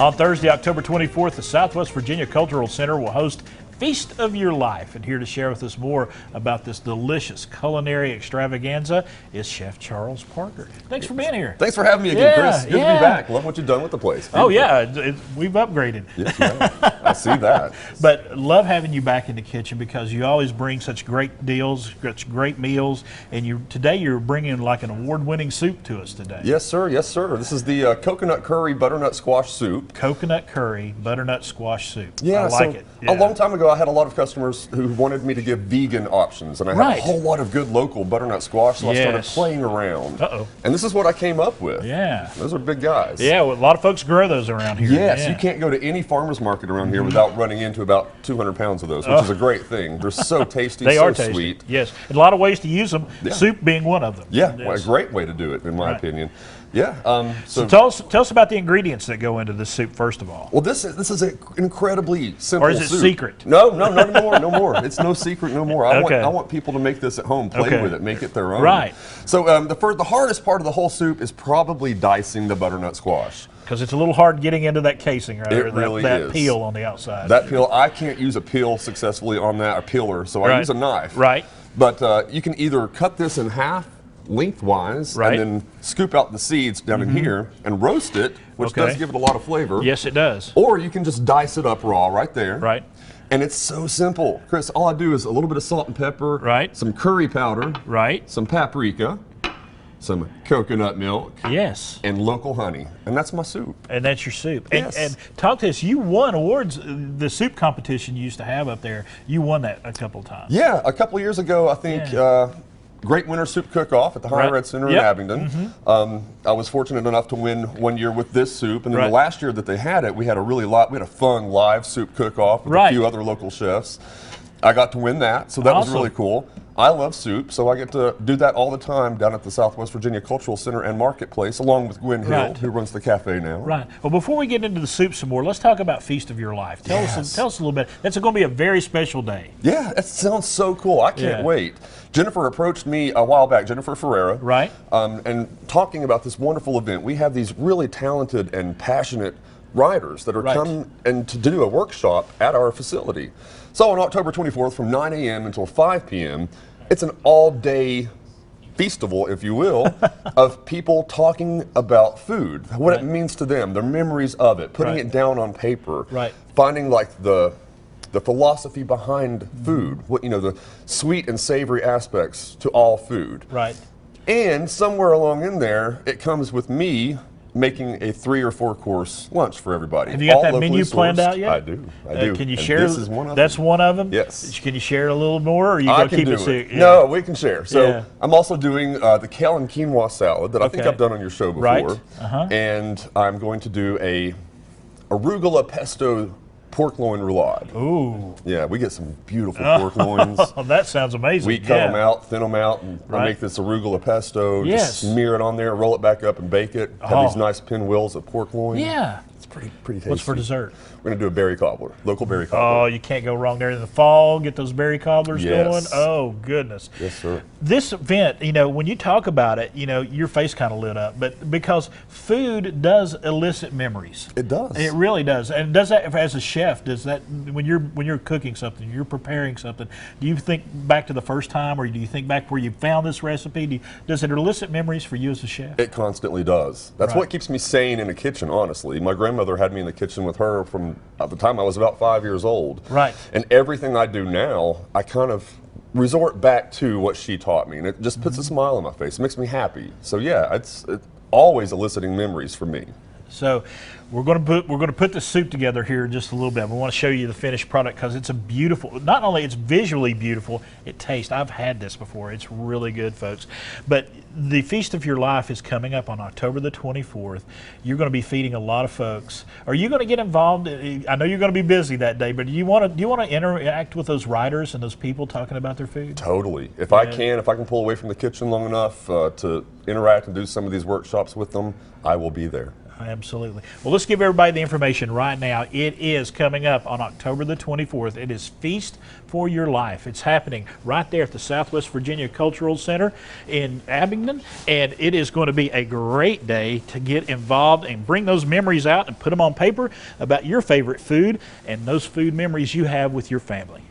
On Thursday, October 24th, the Southwest Virginia Cultural Center will host Feast of Your Life. And here to share with us more about this delicious culinary extravaganza is Chef Charles Parker. Thanks for being here. Thanks for having me again, Chris. Good to be back. Love what you've done with the place. Oh, yeah. We've upgraded. Yes, you have. I see that. But love having you back in the kitchen because you always bring such great deals, such great meals. And today you're bringing like an award-winning soup to us today. Yes, sir. Yes, sir. This is the coconut curry butternut squash soup. Coconut curry butternut squash soup. Yeah, I like it. A long time ago, I had a lot of customers who wanted me to give vegan options, and I had a whole lot of good local butternut squash, so I started playing around. And this is what I came up with. Yeah. Those are big guys. Yeah, well, a lot of folks grow those around here. Yes, you can't go to any farmer's market around here without running into about 200 pounds of those, which is a great thing. They're so tasty, they so are tasty. Sweet. Yes, and a lot of ways to use them, soup being one of them. Yeah, well, a great way to do it, in my opinion. Yeah. So tell us about the ingredients that go into this soup first of all. Well, this is an incredibly simple soup. Or is it secret? No, no more. It's no secret, no more. I want people to make this at home, play with it, make it their own. Right. So the hardest part of the whole soup is probably dicing the butternut squash. Because it's a little hard getting into that casing, right? It really that is. Peel on the outside. That peel, I can't use a peel successfully on that, a peeler, so I use a knife. Right. But you can either cut this in half lengthwise and then scoop out the seeds down in here and roast it, which does give it a lot of flavor. Yes, it does. Or you can just dice it up raw right there. Right. And it's so simple. Chris, all I do is a little bit of salt and pepper, some curry powder, some paprika, some coconut milk, and local honey. And that's my soup. And that's your soup. Yes. And talk to us, you won awards, the soup competition you used to have up there, you won that a couple of times. Yeah, a couple of years ago, I think, Great Winter Soup Cook-Off at the Higher Ed Center in Abingdon. I was fortunate enough to win one year with this soup, and then the last year that they had it, we had a fun live soup cook-off with a few other local chefs. I got to win that, so that was really cool. I love soup, so I get to do that all the time down at the Southwest Virginia Cultural Center and Marketplace, along with Gwen Hill, who runs the cafe now. Right. Well, before we get into the soup some more, let's talk about Feast of Your Life. Tell us a little bit. That's going to be a very special day. Yeah, that sounds so cool. I can't wait. Jennifer approached me a while back, Jennifer Ferreira, and talking about this wonderful event. We have these really talented and passionate writers that are coming and to do a workshop at our facility. So on October 24th from 9 a.m. until 5 p.m., it's an all-day festival, if you will, of people talking about food, what it means to them, their memories of it, putting it down on paper, finding like the philosophy behind food, what the sweet and savory aspects to all food. And somewhere along in there, it comes with me making a 3 or 4 course lunch for everybody. Have you got that menu planned out yet? I do. Can you share? This is one of them. That's one of them? Yes. Can you share a little more, or are you going to keep it secret? No, we can share. So I'm also doing the kale and quinoa salad that I think I've done on your show before. And I'm going to do a arugula pesto pork loin roulade. Ooh. Yeah, we get some beautiful pork loins. That sounds amazing. We cut them out, thin them out, and I make this arugula pesto, just smear it on there, roll it back up and bake it. Have these nice pinwheels of pork loin. Yeah. It's pretty tasty. What's for dessert? We're going to do a berry cobbler, local berry cobbler. Oh, you can't go wrong there in the fall. Get those berry cobblers going. Oh, goodness. Yes, sir. This event, when you talk about it, your face kind of lit up. But because food does elicit memories. It does. It really does. And does that, as a chef, does that, when you're cooking something, you're preparing something, do you think back to the first time, or do you think back where you found this recipe? Does it elicit memories for you as a chef? It constantly does. That's what keeps me sane in the kitchen, honestly. My grandmother had me in the kitchen with her from the time I was about 5 years old. And everything I do now, I kind of resort back to what she taught me, and it just puts a smile on my face. It makes me happy. So yeah, it's always eliciting memories for me. So we're going to put the soup together here in just a little bit. We want to show you the finished product because it's a beautiful. Not only it's visually beautiful, it tastes. I've had this before. It's really good, folks. But the Feast of Your Life is coming up on October the 24th. You're going to be feeding a lot of folks. Are you going to get involved? I know you're going to be busy that day, but do you want to interact with those writers and those people talking about their food? Totally. If I can pull away from the kitchen long enough to interact and do some of these workshops with them, I will be there. Absolutely. Well, let's give everybody the information right now. It is coming up on October the 24th. It is Feast for Your Life. It's happening right there at the Southwest Virginia Cultural Center in Abingdon, and it is going to be a great day to get involved and bring those memories out and put them on paper about your favorite food and those food memories you have with your family.